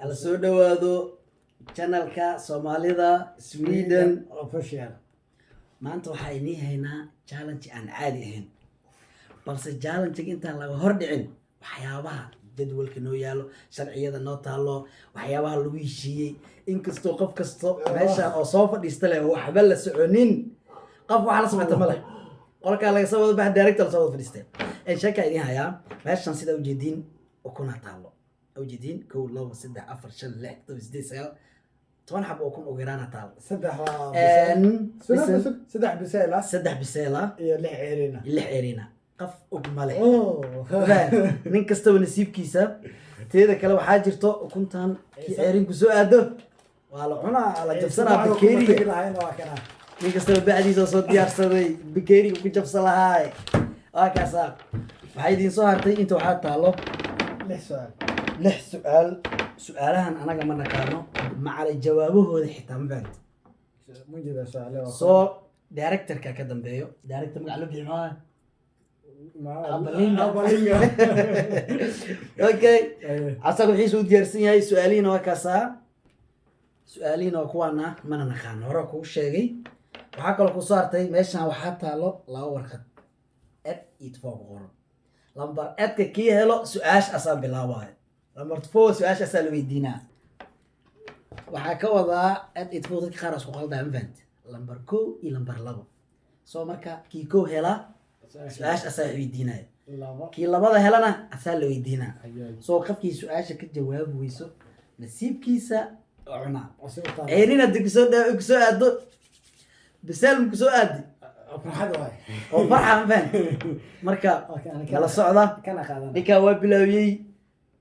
ala soo dhawaado channelka Soomaalida Sweden official. maanta waxa ay haynaa challenge aan caadi ahayn balse challenge intaan laga hor dhicin waxyaabaha jadwalka noo yaalo sharciyada noo taalo waxyaabaha lagu heshiiyey inkastoo qof kasto meesha oo soo fadhiista leh waxba la soconin qof waxa la sameeyay ma leh qolka laga soo wada baahan director soo wada fadhiistay ee shaka idin hayaa meeshan sida u jeedin oo kuna taalo u jeedin 1 2 3 4 5 6 7 8 xabo oo kun oo garaana taal saddex biseela saddex biseela iyo lix ceerina qaf og male nin kasta oo nasiibkiisa teeda kale waxaa jirto ukuntan ki ceerin ku soo aado waa la cunaa la jabsanaa bakeeriga nin kasta oo bacdiisa soo diyaarsaday bakeeriga ku jabsan lahaay waa kaasa waxay idin soo hartay inta waxaa taalo lix su'aalahan anaga ma naqaano macala jawaabahooda xitaa ma fahanti soo directorka ka dambeeyo director magac la bixin Abalinga. Okay. Asaga wixii soo diyaarsan yahay su'aalihiina waa kaasaa su'aalihiina waa kuwaana mana naqaan hore ku sheegay waxaa kaloo ku soo hartay meeshan waxaa taalo laba warqad ed iyo toban qoran lambar edka kii helo su'aash asaan bilaabay lambar 4 su'aash asaan la weydiinaa waxaa ka wadaa ed iyo toban qaar isku qaldaa ma fahanti lambar 1 iyo lambar 2 soo marka kii ko hela su'aash asaa weydiinaya kii labada helana asaa la weydiinaa soo qofkii su'aasha ka jawaab weyso nasiibkiisa cunaa ceerina digso aado bisaal ku soo aadi farxad waay oo farxan fan marka kala socda ninka waa bilaawiyay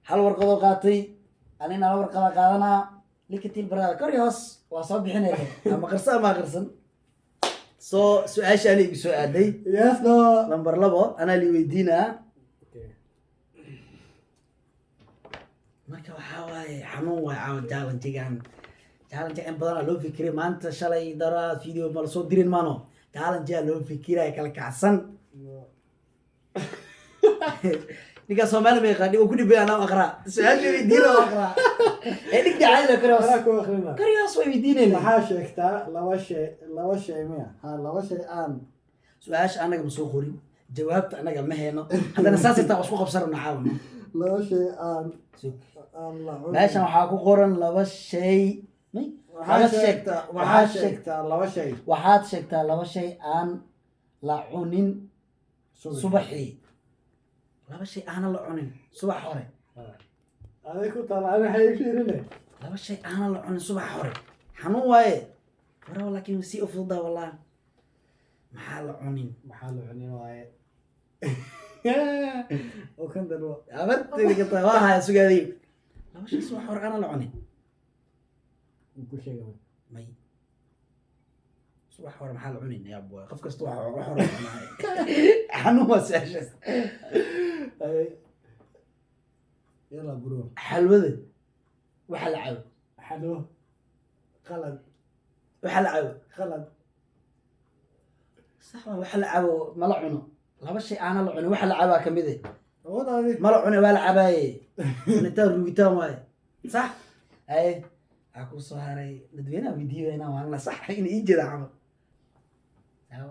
hal warqad oo qaatay anina hal warqad qaadanaa likatil barada korios waa soo bixinay ama qarsan soo su'aasha ali igu soo aaday yes no number 2 ana li weydiinaa marka waxa waaye xanuun waa challenge in badan loo fikiray maanta shalay dara video mal soo dirin maano challenge loo fikiray kala kacsan niga Soomaali ma yaqaan oo ku dhibay ana aqra su'aasha weydiina aqra ee dhig jacayl kariyaas way weydiinayna waxaa sheegtaa laba shay miya laba shay aan su'aasha anaga ma soo qorin jawaabta anaga ma hayno hadana saas inta isku qabsarna caawin laba shay aan meeshan waxaa ku qoran laba shay waxaad sheegtaa laba shay aan la cunin subaxii laba shay aan la cunin subax hore aday ku taala ana hay fiirine laba shay aan la cunin subax hore xanuun waaye waraw laakiin si u fududaa wallah maxaa la cunin waaye oo kan daro abartiga ka waa sugaday laba shay subax hore aan la cunin ku sheegay may subax hore maxaa la cunin yaa buu qof kasta waxa hore cunaay xanuun waa saashaas yalla bro xalwada waxa la caaw xalwo qalad waxa la caaw qalad sax waxa la caaw ma la cuno laba shay aan la cunin waxa la caabaa kamid ah wadaadi ma la cunin waa la caabaaye inta ruugitaan waaye sax ay aku soo haray dadweynaha weydiiyayna waan la sax in ii jira camal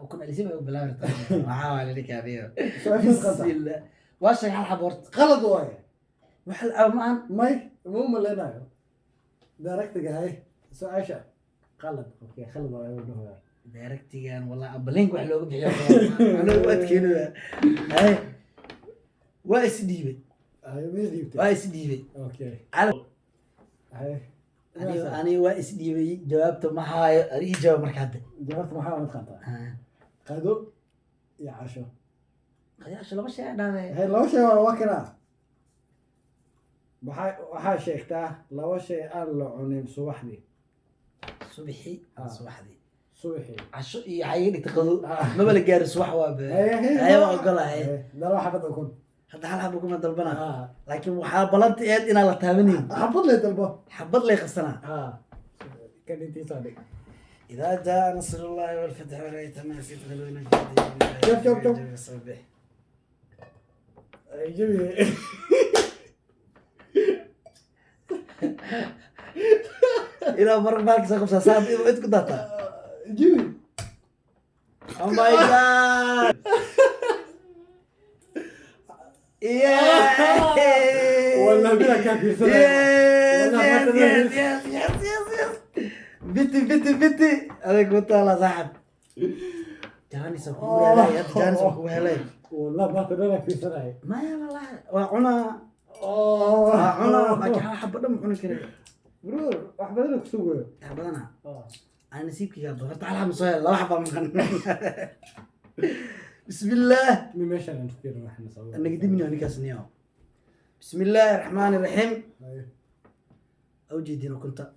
وكنا لسه بلا معاه على كافيه واش شحال حبورت غلط واي وحل امان ماي مو ملنا دايركت جاي سؤال غلط اوكي خلص واي دايركت كان والله ابلينك wax looga bixiyo ana wadkeenu hay waa isdiibay waa isdiibay okay hay أنا واسدي بي جوابته ما هاي إجابة مركزة جوابته ما هاي متخطى قدو يا عشو يا عشو لما شيء هذا هاي لو شيء وكنا وحاي شيخته لو شيء قال له عن صباحي صبحي صبحي عشو يعيني تقول ما بلقى الصبح واب أيوة أقولها هي لا راح أبدأ هذا حال حبكم دلبنا لكن وحال بلنت إيد إن الله تامنين حبط لي دلبه حبط لي خسنا كان أنت صادق إذا جاء نصر الله والفتح ورأيت الناس يدخلون شوف يجيبي إلى مرة بالك سأقف ساسات إذا كنت داتا. جيبي. Oh my god. والله بلا كان في سنة. Yes. بيتي أنا قلت الله صاحب. جاني سكوه هلاي أنت جاني سكوه هلاي. والله ما تدرك في سنة. ما يا والله وعنا عنا ما كان حب دم عنا كده. برور أحبالك سوق. حبنا. أنا نسيبك يا رب تعال مصير لا حبا من بسم الله. مش أنا نفكر نحن نسوي. أنا قديمني أنا كاسنياه. بسم الله الرحمن الرحيم. أوجدين وكنت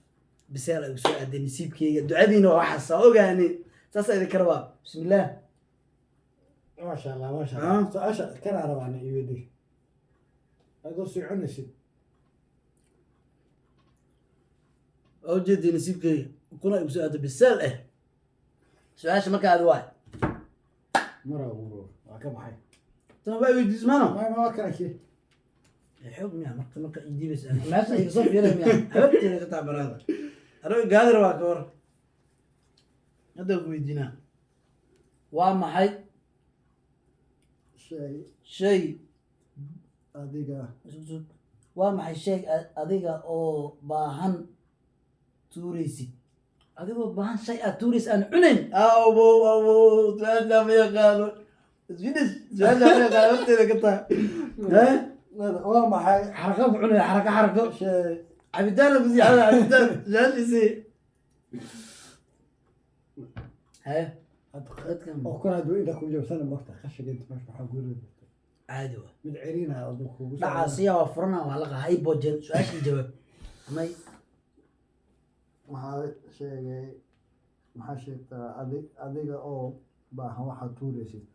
بسالة وسؤال أدي نسيبك دعابين وحصة أوجاني ساس إذا كربا. بسم الله. ما شاء الله ما شاء الله. سؤال كان عرب عن يودي. هذا سيعون نسيب. أوجدين نسيبك كنا بسؤال بسالة. سؤال ما كان واحد. مرة ورور. كم حي. ترى بقى يجي زمانه. ما كان شيء. الحكم يعني ما كان يجي بس ما صحيح صف يلهم يعني حبيبتي اللي قطع برادة. أنا قادر واكور. هذا هو يدينا. وما حي. شيء. أديكا. وما حي شيء أديكا أو باهن توريسي. أديكا باهن شيء توريس أن عنين. أبو سؤال ما يقالوا. سويدش سؤال ما يقالوا أنت اللي قطع. ها؟ وما حي. حركة عنين حركة شيء. عبدالله بزي على عبدالله جالي زي. ها؟ وكان عدوين ده كل يوم سنة مقطع خش جنت مش بحقول عادي من عيرينها أضمكوا لا عاصية وفرنا وعلقة هاي بوجن سؤال الجواب ماي maxaa sheegay maxaa sheegtaa adiga oo baahan waxaad tuuraysid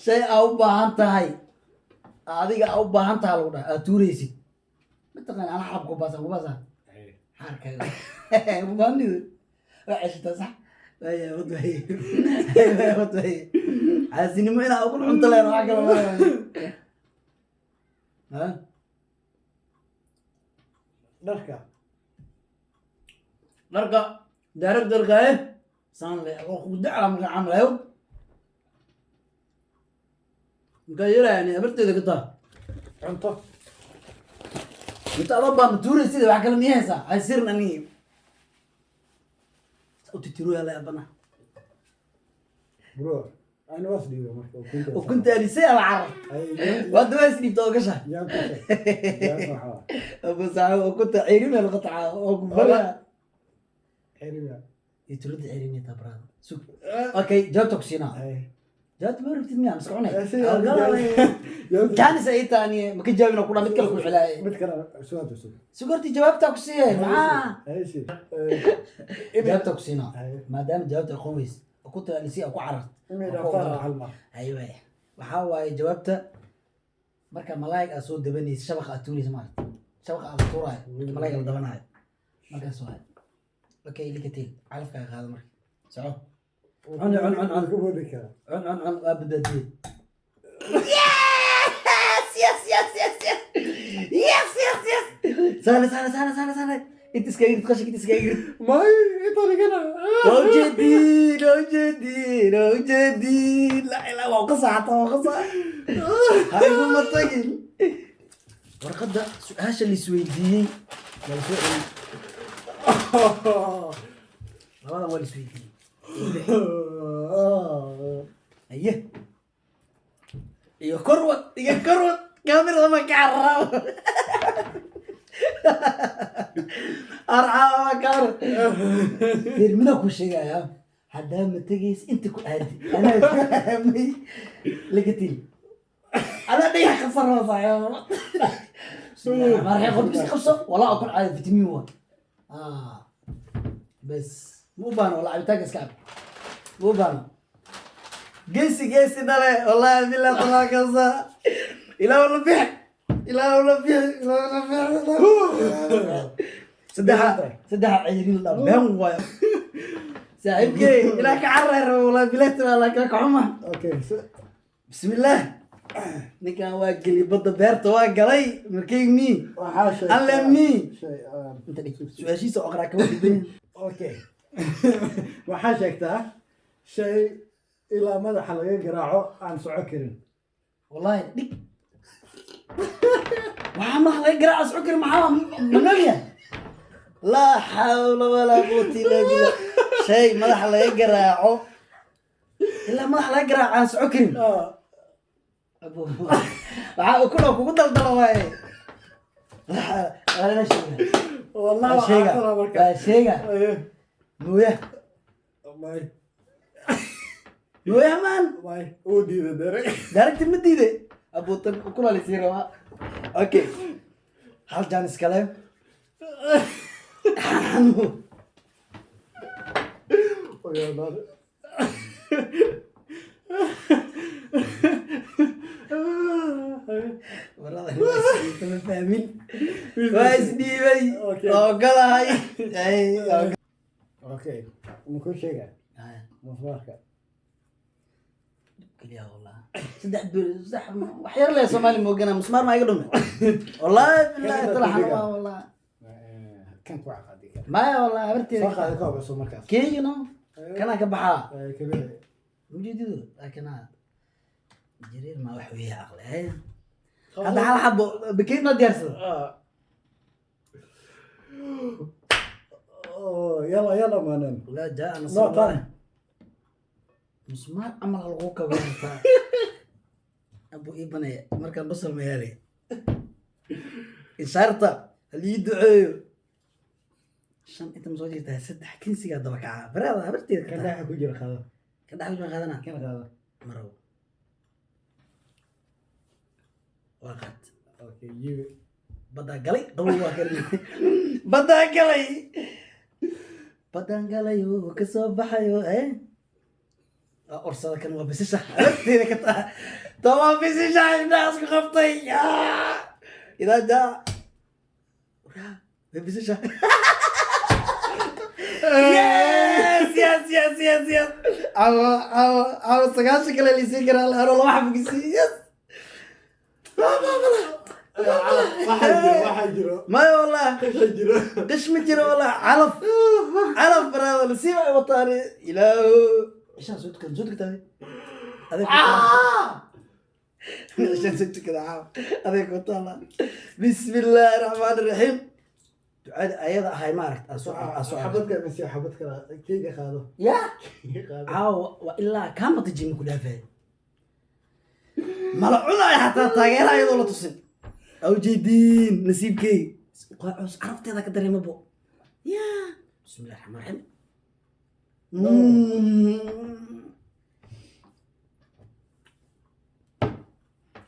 shay aa u baahan tahay adiga aa u baahan tahay lagu dhahay aad tuuraysid mataqaan ana xabku basa xarkaga mubaanidu waa ceshta sax ay wadway عايزين هنا اقول حنت لي راح ها دركا دارك دركا ايه سان لي اخو دعم عمل ايو مكيرة يعني ابرتي ذا قطع cunto انت ضبا متوري سيدي واحد كلام يهسا هيصير اني وتترو يلا يا بنا برو أنا وصلي له وكنت أنسى العرب ودوا يسني توقشة أبو سعود وكنت عيرين القطعة وقبلها عيرين يترد عيرين تبرد سوق أوكي جاتك سينا جات مرة تمية مسكونة كان سعيد تاني ما كنت جايبنا كلنا متكلم كل حلاي متكلم سؤال سكرتي جوابتك سيه معاه أي شيء جوابتك سينا ما دام جوابتك خويس وكنت أنسى أكو عرفت أيوة وحاول جوابته مركا ملاك أسود دبني شبكة أتوني سمعت شبكة أفطورة ملاك الدبناء مركا سؤال أوكي لكتيل عارف كيف هذا مركا سعو عن أبدا دي يس سهل انت سكاير تخشك انت سكاير ما هي طريقنا لو جدي لا وقصة هاي هو مطقل ورقد هاش اللي سويدي ولا سويدي هذا هو اللي سويدي ايه كروت كاميرا ما كعرف أرعى كار ترمينا كل شيء يا حدا ما تجيس أنت كل هادي أنا فهمي لقيتني أنا ليه خسرنا صحيح ما راح ياخذ بس خمسة ولا أكون على فيتامين بس مو بان ولا عبتك كعب مو بان جيسي دله والله بالله طلع كذا إلى ولا بيح سدها عيرين الأبهم ويا ساعدك إلى كعرر ولا بلاد ولا كحمة أوكي بسم الله ninkan waa geli badda beerta waa galay markayni waxaa sheegtaa Allemni. shay inta dhig su-aashiisa oo qaraa kama dhiban okay waxaa sheegtaa shay ilaa madaxa laga garaaco aan soco karin wallahi dhig waxaa madax laga garaaca socon kari maxaa managya laa xawla walaa quwata illa billah shay madaxa laga garaaco ilaa madaxa laga garaaco aan socon karin waxaa ukuna kugu daldalo waaye والله sheega mooya ماي mooya maan ماي ودي ذا دري daaragti ma diide abuutan ukuna lisii rabaa okay hal jaan iskale ويا نار ma fahmin waa isdhiibay oo galahay اوكي ممكن شيء مصباحك keliya wallah saddex wax yar le Soomaali moogana musmaar ma iga dhume wallahi billahi talaha wallah كان كوع قادي maya wallah abarteeda صح هذا كوع بس مركز keegino kana ka baxaa كبير mujididu laakiin jireer ma wax weeye aqli هذا حال حبه بكيف ما ديرسه يلا يلا ما نن لا جاء انا لا طالع مسمار عمل الغوكا بنتا ابو ابني مركان بصل ميالي إشارتا اللي يدعي شان انت مزوجي تاع سدح كنسي قاعد بكعه برا برتي كان راح كوجر خذا كان دحل ما غادنا كان هذا مرو وقت اوكي يجي بدا قلي قوة كريم بدا قلي بدا قلي وكسو بحيو ايه أرسل كان وبسشة عرفتي ذيك طبعا بسشة الناس خبطي إذا جاء بسشة يس أو سكاشك اللي يسير على هرول واحد بقسي يس ما والله قش مجرى والله علف برا ولا سيما وطاري إلهو إيش صوتك تاني هذاك عشان صوتك كذا عام هذاك والله بسم الله الرحمن الرحيم دعاء أيضا هاي ما عرفت أسوأ حبتك بس حبتك كيف هذا يا وإلا كم تجي من كلها فين ملعونة حتى تاجر أيضا ولا تصل أو جدين نسيب كي عرفت هذا كدري مبو يا بسم الله الرحمن الرحيم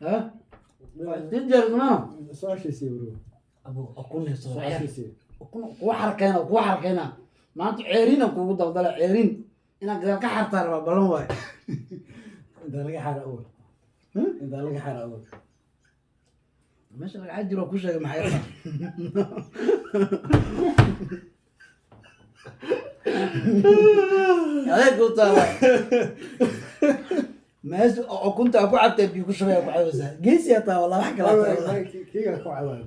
ها تنجر ما سؤال شيء يسيبرو أبو أكون سؤال شيء يسيب وحركينا ما أنت عيرين أكون ضل عيرين إنك ذاك حرتار بلون واي إذا لقى حارة أول إذا لقى حارة أول مش لك عادي لو كل شيء محيط هذاك قلت ماشي كنت أكو عبت بيكو شوية أكو عاوزها قيس يا طا والله بحكي لك كيف أكو عوال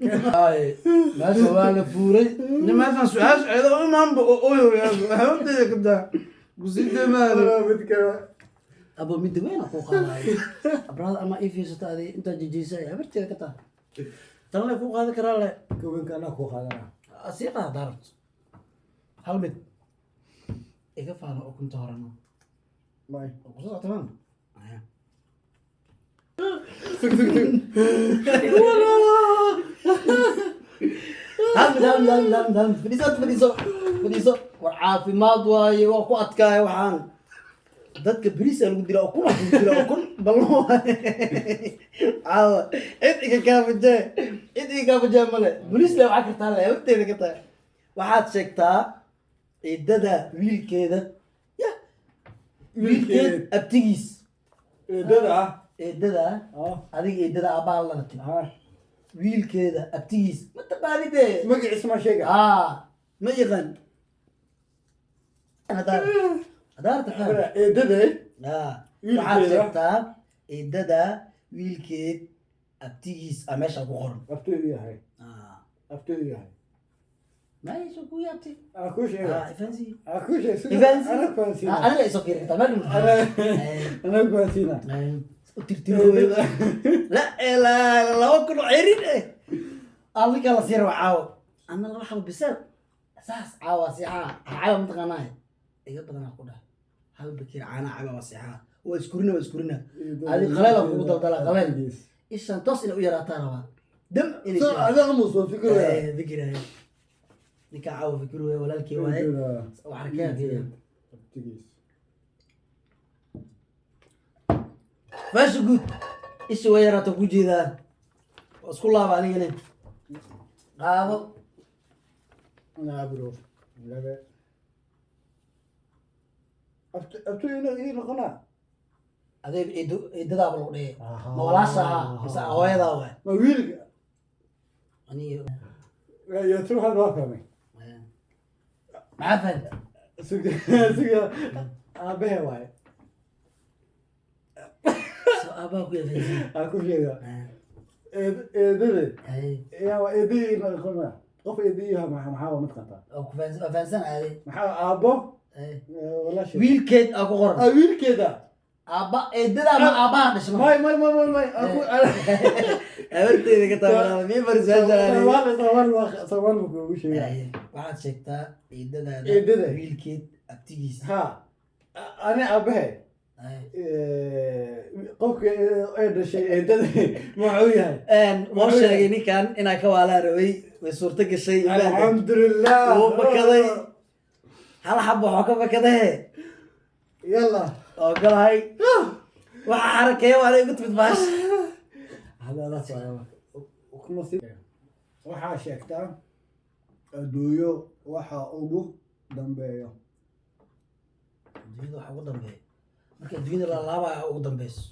هاي ماشي ولا فوري لما أفهم سؤال هذا ما بقول يا حبيبي كده قصيد ما أبو مد وين أخو خالي أبراد أما إيه في ستادي أنت جيجيسة يا برتي كتا ترى فوق هذا كراله كوين كان أخو هذا أسيقها دارت هل مد إيه فانا أكون تهرنا ماي وقصة تمام هم فديسو وعافيماد واي وكو أدكاي وحان dadka bariis lagu dilo oo kuna dilo oo kun balmo caawa idiga ka fajay male bariis la waxa kartaa la waqtiga ka taa waxaad sheegtaa ciidada wiilkeeda ya wiilkeed abtigiis ciidada adiga ciidada abaa la tii wiilkeeda abtigiis ma taqaanide magaciis ma sheega ma yaqaan ana هدار تفهم إيه ده waxaad sheegtaa eedada wiilkeed abtigiis a meesha ku qoran abtigu yahay ah abtigu yahay meesha ku yaabtay aku sheega ifansi aku sheega ifansi ana fansina aniga isoo fiirin kartaa meel ana fansina tirtiro la ila laba kun cirin alika la sir caawo ana la xal bisal saas caawa sixa caawa mataqaanaa iga badan ku dhahay hal bakir caana caawa wasixa waa iskurina ali qalala ku daldala qalal ishan tos ina u yaraataa raba dam ina so ada muso fikiraya fikiraya ninka caawa fikiraya walaalkii waaye waxa keenaya abtigiis فاش قلت ايش ويرا تقولي ذا اسكو الله علينا هذا انا ابرو لا abtu ina qana هذا يددا بلو دي ما ولا ساعه بس هويدا واي ma wiilka اني ya tu hada waa fahmay معفن suga abahe waay اباكو يا فيزي aku sheega eedade اي yaa waa eedii ina qana qof eedii maxaa ma taqaantaa او فانسان هذه maxaa aabo اي wala sheeg ويل كيد اكو قرن wiilkeeda ابا اددا ما ابا دشمه may aku اورتي كتاب مي فرزان sawal ku ugu sheega waxaad sheegtaa eedada Eedada. wiilkeed abtigiis ha ani abahe qofka ay dhashay eedada muxuu yahay wuu sheegay ninkan inaa ka waalaa rabay way suurto gashay alxamdulilah wuu fakaday hal xab waxoo ka fakadahe yalla oo galahay waxa xarakeeya waa igu timid baash waxaa sheegtaa adduunyo waxa ugu dambeeyo adduunyada waxa ugu dambeeya marka adduunyada la laabaya ugu dambeyso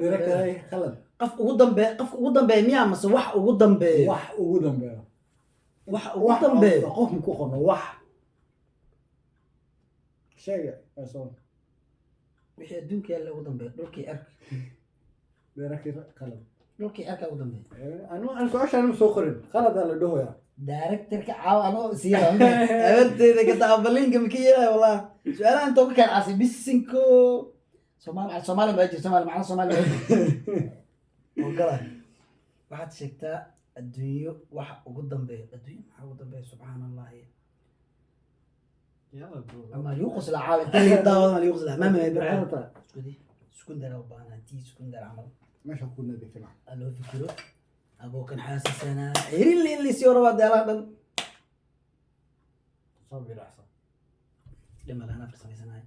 dhirakay khalad qof ugu dambeeya miyaa mase wax ugu dambeeyo wax ugu dambeeyo wax ugu dambeeyo qof ku qono wax sheega person wixii adduunka yaalla ugu dambeeya dhulkii arka dhirakay khalad dhulkii arka ugu dambeeya aan su-aashaan soo qorin khalad la dhahoya directorka caawa anoo siyaa abarteeda ka taqabalinka ma ka yeelay walaa su'aalahan inta ka kala caasi bisinko Soomaali ma jiro Soomaali macna Soomaali oo gala waxaad sheegtaa adduunyo waxa ugu dambeeya adduunyo waxa ugu dambeeya subhanallah yalla bro ama yuqus la caawa inta daawada ma yuqus la ma ibrahim سكون دار وبانا تي سكون دار عمل ماشي كنا بفنا الو فكرو ابو كان حاسس انا اللي سيورو بعد هذا صبر احسن لما انا في سنه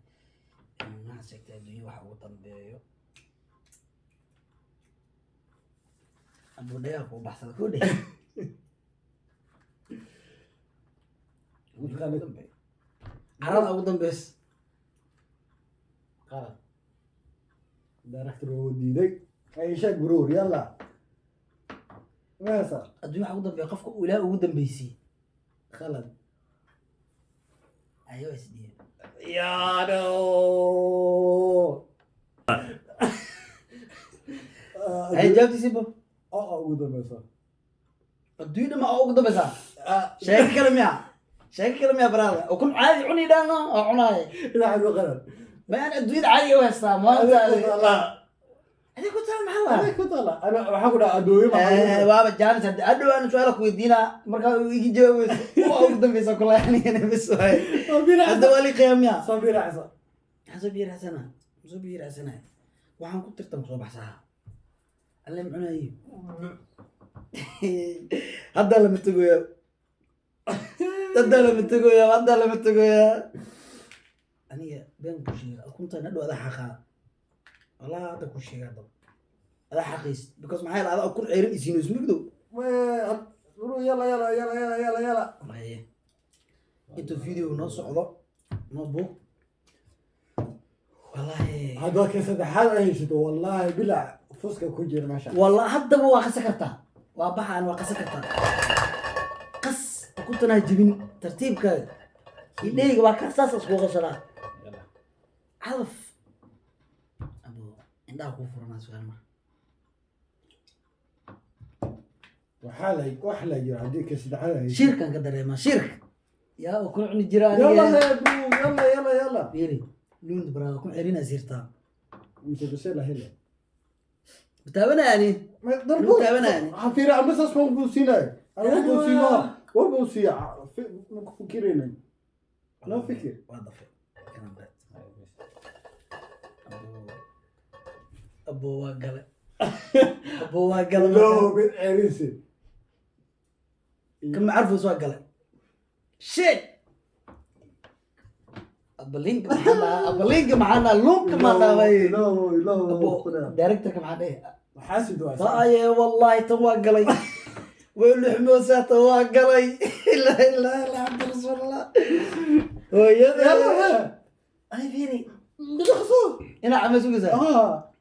ما حسيت الدنيا waxa ugu dambeeyo abu daya ku baxsan ku dhig arada ugu dambeys قرار دايركتور وديدي اي شيء برور يلا ما صار adduunyo waxa ugu dambeeyo qofka uu ilaa ugu dambeysay خلد ayo isdiin يا نو ay jaabti sibo ugu dambaysa adduunyo ma ugu dambaysa sheeko kale miya baraada oo kun caadi cuni dhaano oo cunaay ila xagu qalad ما أنا أدويد عادي واسطة ما أنت لا أنا كنت أنا محلا انا كنت انا بحاول ادوي بابا جانس أدو أنا سؤالك ويدينا مركا يجي جوز وأقدم في سكولا يعني أنا بس هاي أدوالي قيام يا صبير احسن صبير حسنة وعم كنت ترتم صباح ساعة اللي معنا إيه هذا اللي متقوي هذا اللي متقوي أنا بين كل شيء كنت ندو هذا حقا والله هذا كل شيء هذا حقيس because معايا هذا أكون عيرين يسينو اسمه بدو يلا يلا يلا يلا يلا يلا والله انتو فيديو نص عضو نصبو والله هذا كيس هذا ايش والله بلا فسك كوجير ما شاء الله والله حتى مو واقع سكرتها وابحا انا واقع سكرتها قص كنت انا جبين ترتيب كذا يديك واقع اساس اسبوع غسلا عرف indhaha kuu furanaa su'aal marka wax la jiro haddii ka saddexaad shirkan ka dareemaa shirka yaa oo kula cuni jira يلا aniga يا ابو يلا fiiri luunta baraada ku celina sirtaa انت بسيلة هلا mataabanaani ضربوا متابعني. حفيرة عم بس اسمه بوسينا انا بوسينا وبوسي فكرين انا فكر waa dafay kana baad abo waa gale abo waa gale لو بين عريسي كم عرفوا waa gale shit abalinka maxaa luunka ma dhaaway لا directorka maxaa dhahay حاسد واسع طايه والله تو قلي والحموسات تو قلي لا اله الا عبد رسول الله ويا يلا اي فيني بالخصوص انا عم اسوق زي اه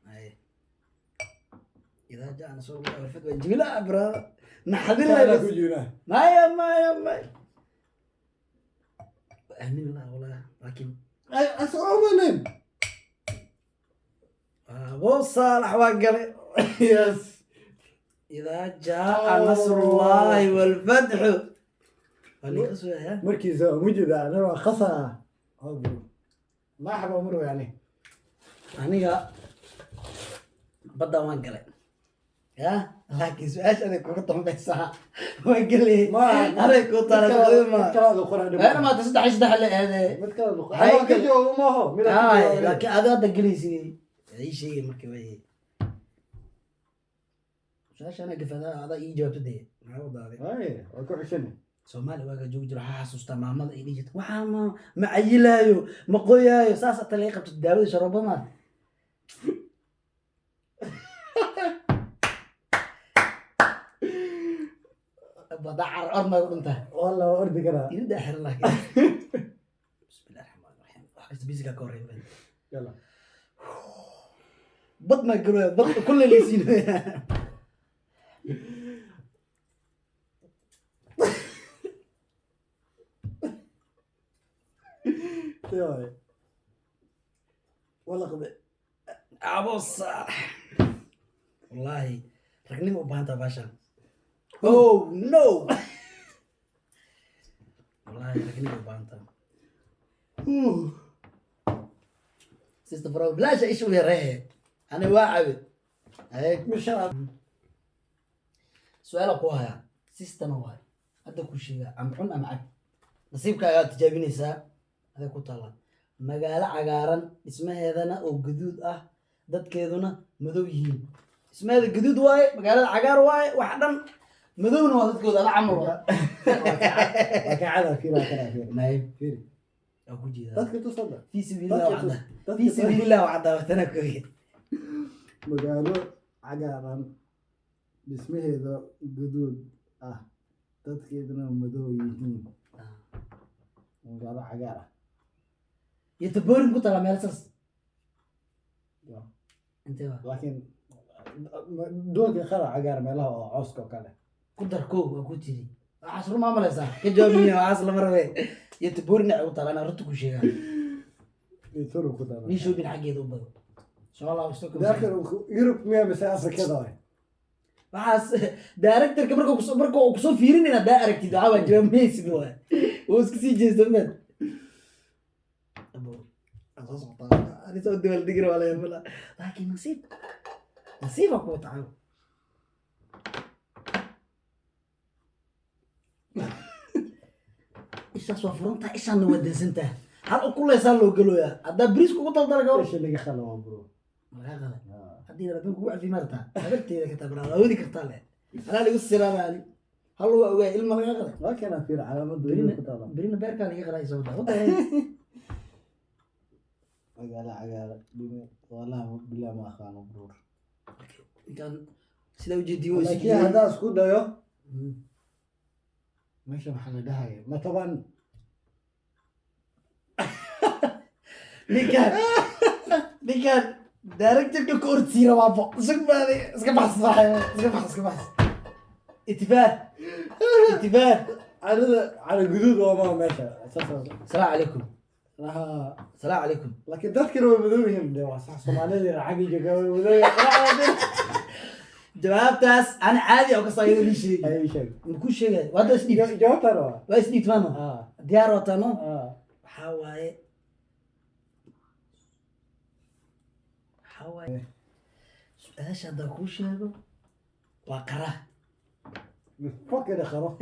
اذا جاء نصر الله والفتوى جميلة عبرة نحذر لا له بس كجينا ما يما امين الله والله لكن اسعوبنن ابو صالح وقلي يس اذا جاء نصر الله والفتح اللي قصوا يا مركز مجد انا خصا ما احب امره يعني aniga badda waan galay ya laakiin su-aasha aday kuga dambaysaa waan gelay aday ku talagalay ma ayna maanta saddex la aadee laakiin ada hadda gelaysi ii sheegay markii way su-aasha ana gafadaa adaa ii jawaabta dee maxaa u daaday soomaali waaga joogi jiro waxaa xasuustaa maamada ay dhihi jirta waxaa ma cayilaayo ma qoyaayo saas ata laga qabto daawada sharooba maad badacar ormay u dhintaa والله ارضي كده ii daaxir laakiin bismillahi raxmaani raxiim waxaas bisiga ka horreyn يلا bad ma galo bad kulle leysiin والله قضي ابو صالح والله رقني بانتا باشا اوه نو والله رقني بانتا سيستر فرو بلاش ايش ويا ريه انا واعب هيك مش عارف سؤالك وهاي سيستر نواي هذا كل شيء عم حنا معك نصيبك يا تجابينيسا هذا كنت الله magaalo cagaaran dhismaheedana oo gaduud ah dadkeeduna madow yihiin dhismaheeda gaduud waaye magaalada cagaar waaye wax dhan madowna waa dadkooda la camal وكعادة كده كده naayib فيري waa ku jeedaa dadka tusada fi sabilillah wacda watana kooye magaalo cagaaran dhismaheeda guduud ah dadkeeduna madow yihiin magaalo cagaar ah iyo taboorin ku tala meel sas intee waa laakiin doolka qara cagaar meelaha oo cawska oo kale ku dar kow waa ku tiri waxaas ruma malaysaa ka jawaabiya waxaas lama rabe iyo taboorin ay u tala anaa runta ku sheegaa ituru ku dara nin shoobin xaggeeda u bado inshallah isto laakiin Yurub miya mise Afrikada way waxaas directorka marka uu kusoo fiirinayna daa aragtid waxaa waa jawaabmaysid waa uu iska sii jeesto mad أنا سويت دول دقيقة ولا يبلا لكن نصيبك هو تعال إيش أسوأ فرنتا إيش أنا ودي سنته هل كل يسال له قالوا يا هذا بريسكو قطع درجة ايش اللي خلاه برو ما غلط هدي أنا بنقول وقع في مرتا قلت لك كتب أنا ودي كتالة أنا اللي قص سلام علي هل هو إلما ما غلط لكن في علامة برينا بيركا اللي يقرأ يسوي magaalo cagaaran walahi bilaa ma aqaano bror كان سيدا وجدي laakiin haddaan isku dayo meesha maxaa la dhahaya ma toban ninkan directorka ka hortiira waabo iska baxs اتفاق carada cara guduud waa maa meesha السلام عليكم ها السلام عليكم لكن تذكر ومذوبهم ده صح صومالي حقيقة قالوا مذوبهم jawaabtaas ani caadi oo ka saayay ii sheeg اي شيء ku sheegay wada isdhiib جاوبت انا waa isdhiib maano اه diyaar oo tano اه waxaa waaye su-aasha haddaan kuu sheego waa qara فكر خلاص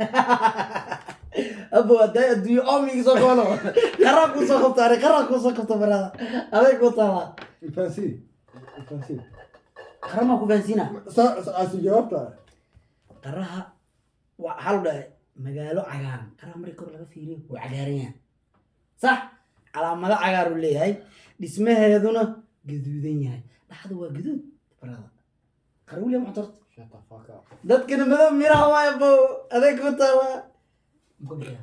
abo hadday adduunyo oomiga soo qabano qaraa kuu soo qabta ani qaraa kuu soo qabta barada aday ku taala الفانسي الفانسي qara maa ku fahansiina صح جاوبت qaraha waxaa lu dhahay magaalo cagaaran qaraha markii kor laga fiiriyo wuu cagaaran yahay sax calaamado cagaar uu leeyahay dhismaheeduna gaduudan yahay dhaxda waa gaduud barada qara weliya muctarta شات فاك dadkana madow miraha waaya bo aday ku taala muku bixiya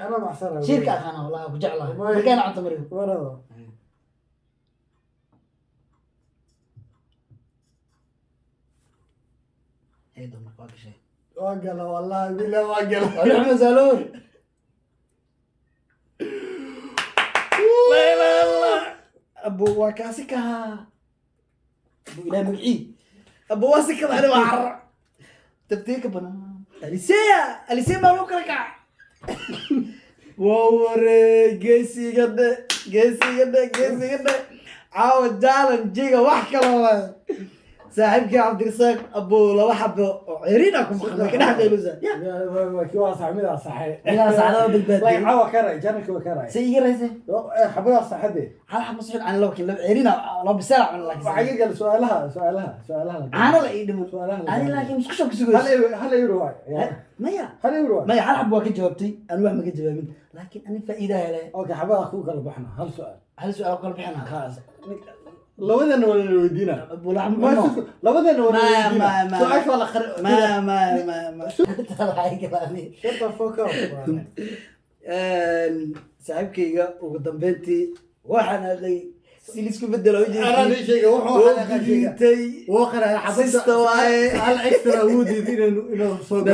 انا مع سنة shirka aqaana wallahi ku jeclahay markaan cunto mariyo وانا eedo marka waa gashay وقال والله بالله وقال wali masaloon la ilaha illallah abo waa kaasi kahaa abo ilaah magacii abo waa si kada ani waa carar tabtiika banaan aliseya baa lagu kala kaca waa waree geesiga dhe caawa jaalanjiga wax kala waay saaxiibkii cabdirasaaq abo laba xabo oo ceriina ku maqan ka dhex qeylusa كيوا صاحبي صحيح ila saacada badbaadi لا يعوى كراي جانك وكراي say iga raysay حبيبي صاحبي hal xabo saxiib aan laba kilo ceriina laba bisaac aan laakiin وحقيقة سؤالها caano la ii dhiman سؤالها ani laakiin isku soo kusugaysa هل يروى maya هل يروى maya hal xabo waa ka jawaabtay aan wax ma ka jawaabin laakiin ani faa'iida helay اوكي حبيبي اخوك ربحنا هل سؤال hal su'aal oo kala bixinaa خلاص لبدنا ولا نودينا ابو لحم ما شوف لبدنا ولا نودينا سؤالك ولا ما شرطة فوق saaxiibkayga ugu dambeyntii waxaan hadlay si lisku bedelo أنا ليش شيء وحنا أنا شيء jiitay وقرا حبيبي سيستا واي. هل إكسترا وودي إنه فوق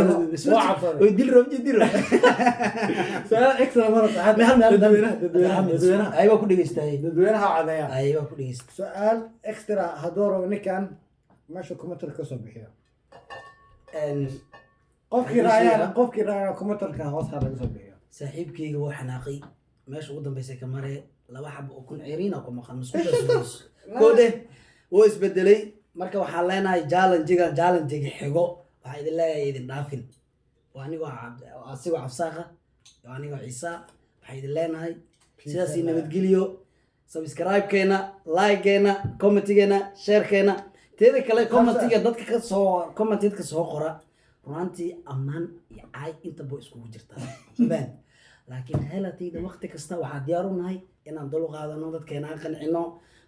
dil roob dil roob سؤال إكسترا مرة تعال ددوينها ayba ku dhageystay ددوينها عادية ayba ku dhageystay سؤال إكسترا هدوره نكان ماشي كمتر كسب بحيا قفكي رايا كمتر كان وصل كسب بحيا saaxiibkayga wuu xanaaqay meesha ugu dambeysay ka maree laba xabo oo kun ceriina ku maqan maskuulkaas koode wuu isbedelay marka waxaan leenahay jaalanjiga xigo waxaa idin leeyahay idin dhaafin waa anigoo asigoo cabsaaqa waa anigoo ciisa waxaa idin leenahay sidaasii nabadgeliyo subscribe-keena like-keena commentigeena share-keena teeda kale commentiga dadka ka soo commented-ka soo qora runtii ammaan iyo caay intaba iskugu jirtaa baan laakiin helatayda waqti kasta waxaa diyaar u nahay inaan dul qaadano dadkeena aan qancino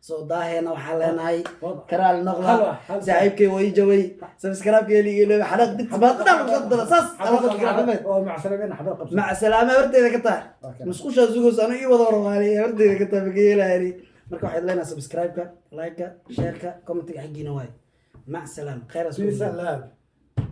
soo daaheena waxaa leenahay karaal noqda saaxiibkay way jaway subscribe-ka heligeena xalaq digta baad dhaqdada saas مع سلامين حبيبي قبل مع السلامة horteeda ka tahay musqusha sugos anu ii wada warwaali horteeda ka tahay mageelaari marka waxaad leenahay subscribe-ka like-ka share-ka commentiga xagiina waay mac salaam khayr سلام